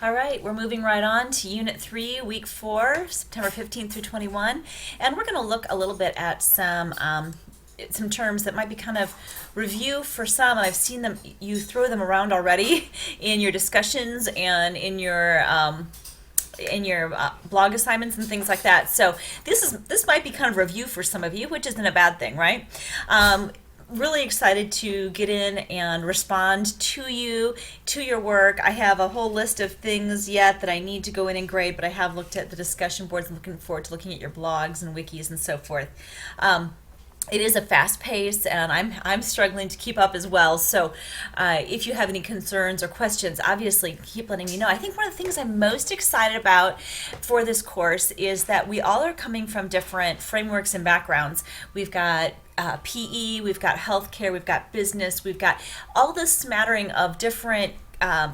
All right, we're moving right on to Unit 3, Week 4, September 15th through 21. And we're going to look a little bit at some terms that might be kind of review for some, and I've seen them, you throw them around already in your discussions and in your blog assignments and things like that. So this might be kind of review for some of you, which isn't a bad thing, right? Really excited to get in and respond to your work. I have a whole list of things yet that I need to go in and grade, but I have looked at the discussion boards and looking forward to looking at your blogs and wikis and so forth. It is a fast pace, and I'm struggling to keep up as well. So, if you have any concerns or questions, obviously keep letting me know. I think one of the things I'm most excited about for this course is that we all are coming from different frameworks and backgrounds. We've got PE, we've got healthcare, we've got business, we've got all this smattering of different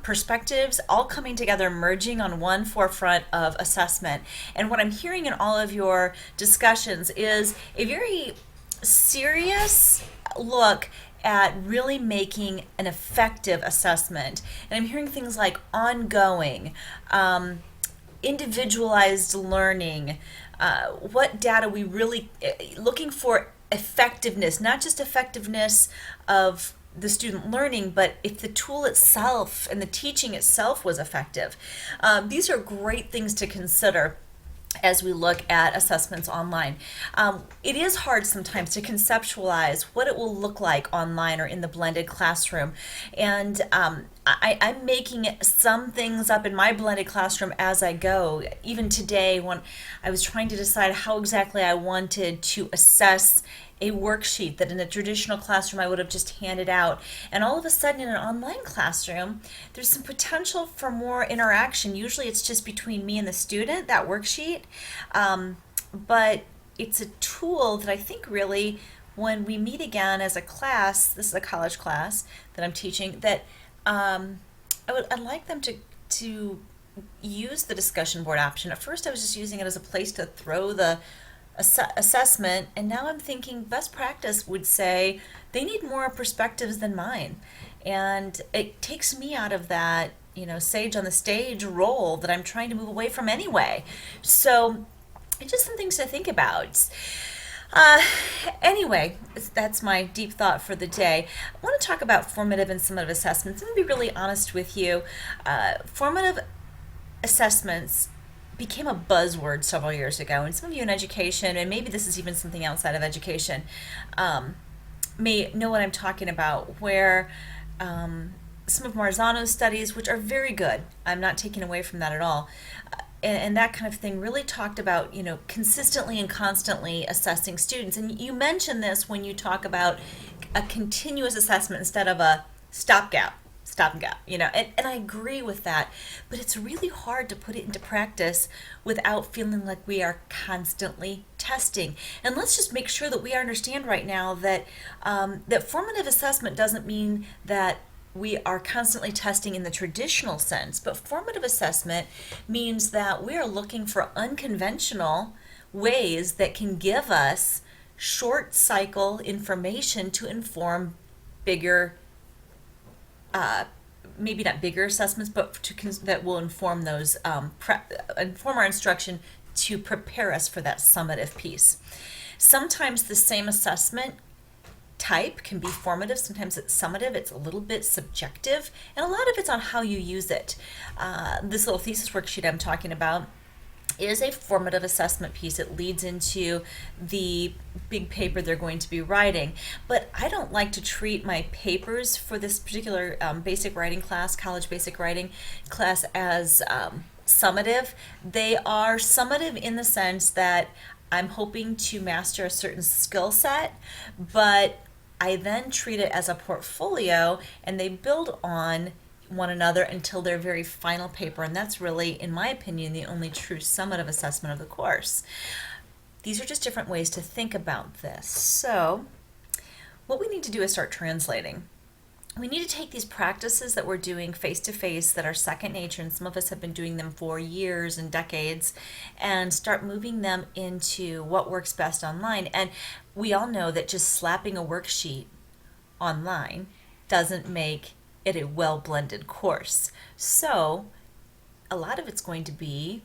perspectives all coming together, merging on one forefront of assessment. And what I'm hearing in all of your discussions is a very serious look at really making an effective assessment. And I'm hearing things like ongoing, individualized learning, what data we really looking for effectiveness, not just effectiveness of the student learning, but if the tool itself and the teaching itself was effective. These are great things to consider as we look at assessments online. It is hard sometimes to conceptualize what it will look like online or in the blended classroom. And I'm making some things up in my blended classroom as I go. Even today, when I was trying to decide how exactly I wanted to assess a worksheet that in a traditional classroom I would have just handed out. And all of a sudden in an online classroom, there's some potential for more interaction. Usually it's just between me and the student, that worksheet. But it's a tool that I think really, when we meet again as a class, this is a college class that I'm teaching, that I'd like them to use the discussion board option. At first I was just using it as a place to throw the assessment, and now I'm thinking best practice would say they need more perspectives than mine, and it takes me out of that sage on the stage role that I'm trying to move away from anyway. So it's just some things to think about. Anyway, that's my deep thought for the day. I want to talk about formative and summative assessments. I'm going to be really honest with you. Formative assessments became a buzzword several years ago, and some of you in education, and maybe this is even something outside of education, may know what I'm talking about, where some of Marzano's studies, which are very good, I'm not taking away from that at all, and that kind of thing really talked about, consistently and constantly assessing students. And you mentioned this when you talk about a continuous assessment instead of a stop and gap, and I agree with that, but it's really hard to put it into practice without feeling like we are constantly testing. And let's just make sure that we understand right now that that formative assessment doesn't mean that we are constantly testing in the traditional sense, but formative assessment means that we are looking for unconventional ways that can give us short cycle information to inform bigger, maybe not bigger assessments, but that will inform those, inform our instruction to prepare us for that summative piece. Sometimes the same assessment type can be formative, sometimes it's summative, it's a little bit subjective, and a lot of it's on how you use it. This little thesis worksheet I'm talking about is a formative assessment piece. It leads into the big paper they're going to be writing. But I don't like to treat my papers for this particular basic writing class, college basic writing class, as summative. They are summative in the sense that I'm hoping to master a certain skill set, but I then treat it as a portfolio, and they build on one another until their very final paper, and that's really, in my opinion, the only true summative assessment of the course. These are just different ways to think about this. So what we need to do is start translating. We need to take these practices that we're doing face-to-face that are second nature, and some of us have been doing them for years and decades, and start moving them into what works best online. And we all know that just slapping a worksheet online doesn't make it a well-blended course. So a lot of it's going to be,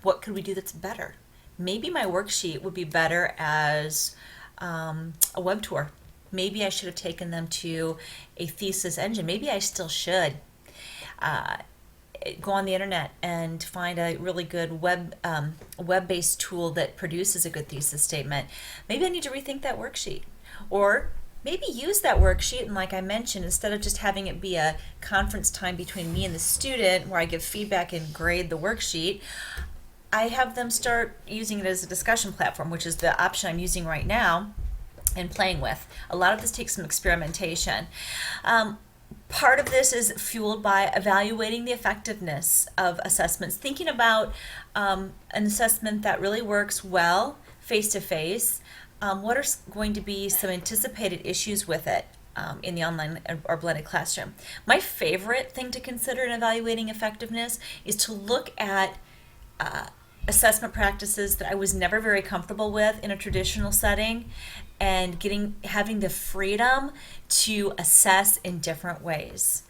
what could we do that's better? Maybe my worksheet would be better as a web tour. Maybe I should have taken them to a thesis engine. Maybe I still should. Go on the internet and find a really good web-based tool that produces a good thesis statement. Maybe I need to rethink that worksheet, or maybe use that worksheet, and like I mentioned, instead of just having it be a conference time between me and the student where I give feedback and grade the worksheet, I have them start using it as a discussion platform, which is the option I'm using right now and playing with. A lot of this takes some experimentation. Part of this is fueled by evaluating the effectiveness of assessments, thinking about an assessment that really works well face-to-face. What are going to be some anticipated issues with it in the online or blended classroom? My favorite thing to consider in evaluating effectiveness is to look at assessment practices that I was never very comfortable with in a traditional setting, and having the freedom to assess in different ways.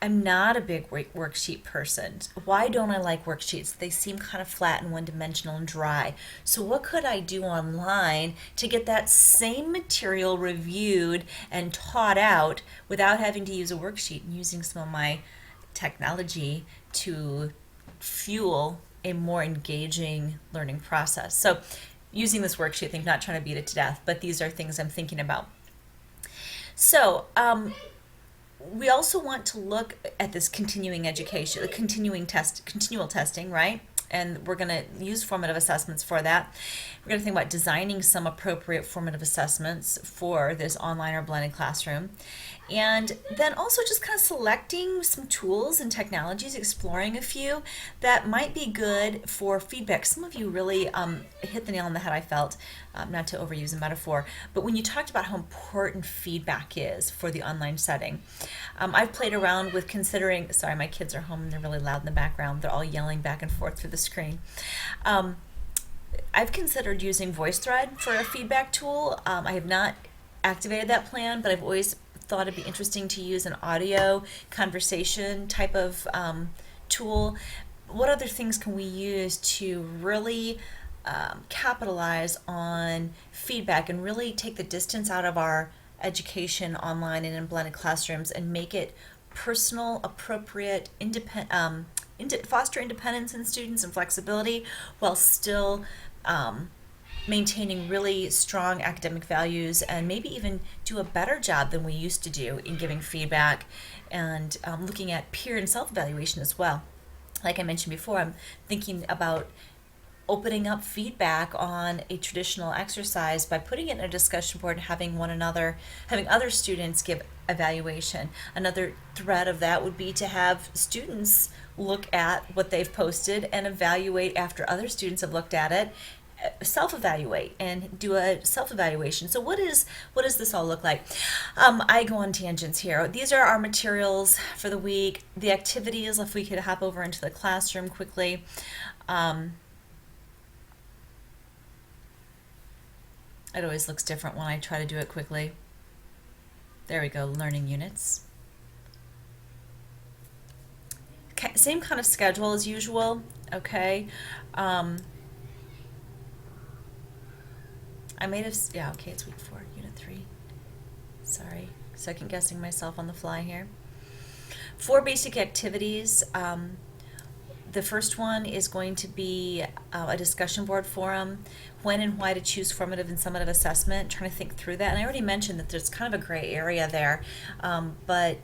I'm not a big worksheet person. Why don't I like worksheets? They seem kind of flat and one-dimensional and dry. So what could I do online to get that same material reviewed and taught out without having to use a worksheet, and using some of my technology to fuel a more engaging learning process? So using this worksheet, I think, not trying to beat it to death, but these are things I'm thinking about. So we also want to look at this continuing education, the continual testing, right? And we're going to use formative assessments for that. We're going to think about designing some appropriate formative assessments for this online or blended classroom. And then also just kind of selecting some tools and technologies, exploring a few that might be good for feedback. Some of you really hit the nail on the head, I felt, not to overuse a metaphor, but when you talked about how important feedback is for the online setting. I've played around with considering, sorry, my kids are home and they're really loud in the background. They're all yelling back and forth through the screen. I've considered using VoiceThread for a feedback tool. I have not activated that plan, but I've always thought it'd be interesting to use an audio conversation type of tool. What other things can we use to really capitalize on feedback and really take the distance out of our education online and in blended classrooms and make it personal, appropriate, independent, foster independence in students and flexibility, while still maintaining really strong academic values, and maybe even do a better job than we used to do in giving feedback and looking at peer and self-evaluation as well. Like I mentioned before, I'm thinking about opening up feedback on a traditional exercise by putting it in a discussion board and having other students give evaluation. Another thread of that would be to have students look at what they've posted and evaluate after other students have looked at it, self-evaluate and do a self-evaluation. So what does this all look like? I go on tangents here. These are our materials for the week. The activities, if we could hop over into the classroom quickly. It always looks different when I try to do it quickly. There we go, learning units. Same kind of schedule as usual, okay? I made have, yeah, okay, it's week 4, unit 3. Sorry, second guessing myself on the fly here. 4 basic activities. The first one is going to be a discussion board forum, when and why to choose formative and summative assessment, trying to think through that. And I already mentioned that there's kind of a gray area there, but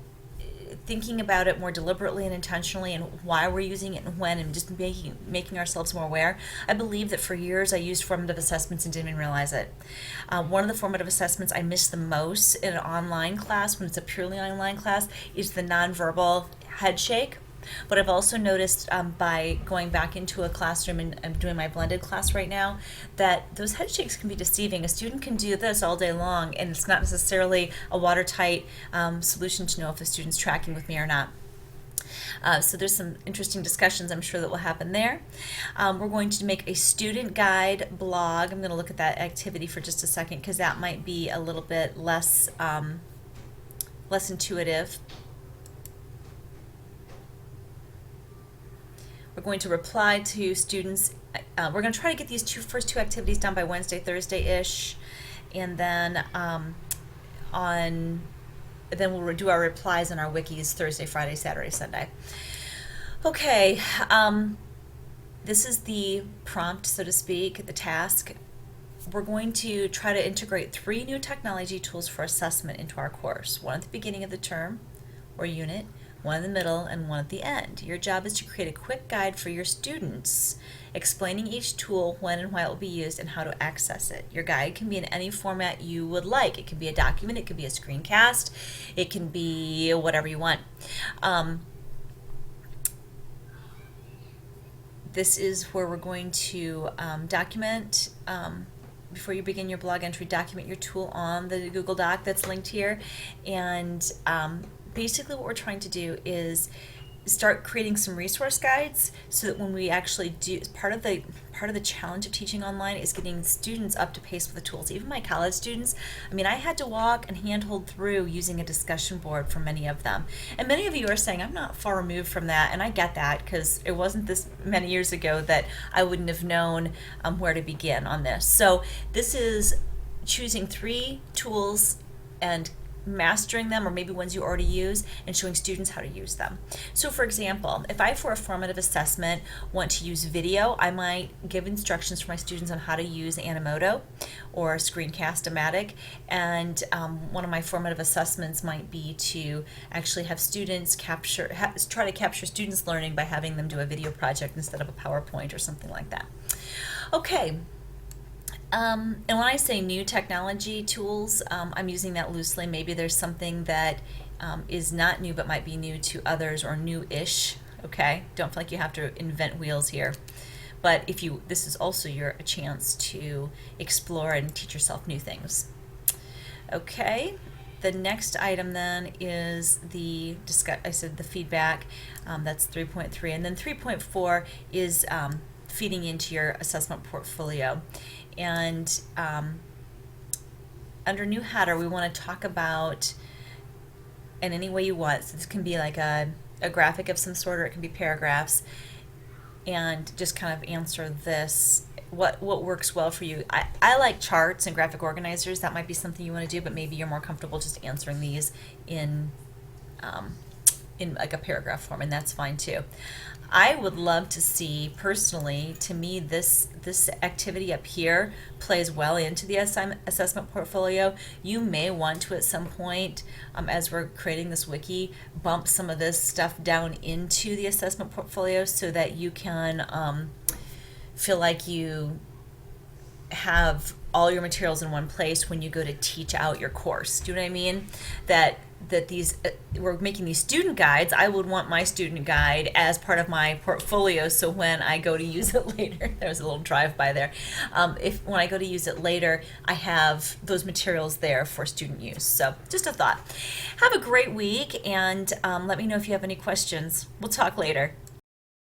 thinking about it more deliberately and intentionally, and why we're using it and when, and just making ourselves more aware. I believe that for years I used formative assessments and didn't even realize it. One of the formative assessments I miss the most in an online class, when it's a purely online class, is the nonverbal head shake. But I've also noticed by going back into a classroom, and I'm doing my blended class right now, that those head shakes can be deceiving. A student can do this all day long, and it's not necessarily a watertight solution to know if a student's tracking with me or not. So there's some interesting discussions I'm sure that will happen there. We're going to make a student guide blog. I'm going to look at that activity for just a second, because that might be a little bit less intuitive. We're going to reply to students. We're going to try to get these first two activities done by Wednesday, Thursday-ish, and then we'll do our replies on our wikis Thursday, Friday, Saturday, Sunday. Okay, this is the prompt, so to speak, the task. We're going to try to integrate 3 new technology tools for assessment into our course. One at the beginning of the term or unit, one in the middle, and one at the end. Your job is to create a quick guide for your students, explaining each tool, when and why it will be used, and how to access it. Your guide can be in any format you would like. It can be a document, it can be a screencast, it can be whatever you want. This is where we're going to document, before you begin your blog entry, document your tool on the Google Doc that's linked here. And basically what we're trying to do is start creating some resource guides so that when we actually do, part of the challenge of teaching online is getting students up to pace with the tools. Even my college students, I mean, I had to walk and handhold through using a discussion board for many of them. And many of you are saying, I'm not far removed from that, and I get that, because it wasn't this many years ago that I wouldn't have known where to begin on this. So this is choosing 3 tools and mastering them, or maybe ones you already use, and showing students how to use them. So for example, if I, for a formative assessment, want to use video, I might give instructions for my students on how to use Animoto or Screencast-O-Matic, and one of my formative assessments might be to actually have students try to capture students' learning by having them do a video project instead of a PowerPoint or something like that. Okay. And when I say new technology tools, I'm using that loosely. Maybe there's something that is not new but might be new to others, or new-ish. Okay, don't feel like you have to invent wheels here. But this is also a chance to explore and teach yourself new things. Okay, the next item then is the feedback. That's 3.3, and then 3.4 is feeding into your assessment portfolio. And under new header, we want to talk about, in any way you want, so this can be like a graphic of some sort, or it can be paragraphs, and just kind of answer this, what works well for you. I like charts and graphic organizers. That might be something you want to do, but maybe you're more comfortable just answering these in like a paragraph form, and that's fine too. I would love to see, personally, to me, this activity up here plays well into the assessment portfolio. You may want to, at some point, as we're creating this wiki, bump some of this stuff down into the assessment portfolio so that you can feel like you have all your materials in one place when you go to teach out your course. Do you know what I mean? That these we're making these student guides. I would want my student guide as part of my portfolio, so when I go to use it later, there's a little drive-by there. When I go to use it later, I have those materials there for student use. So just a thought. Have a great week, and let me know if you have any questions. We'll talk later.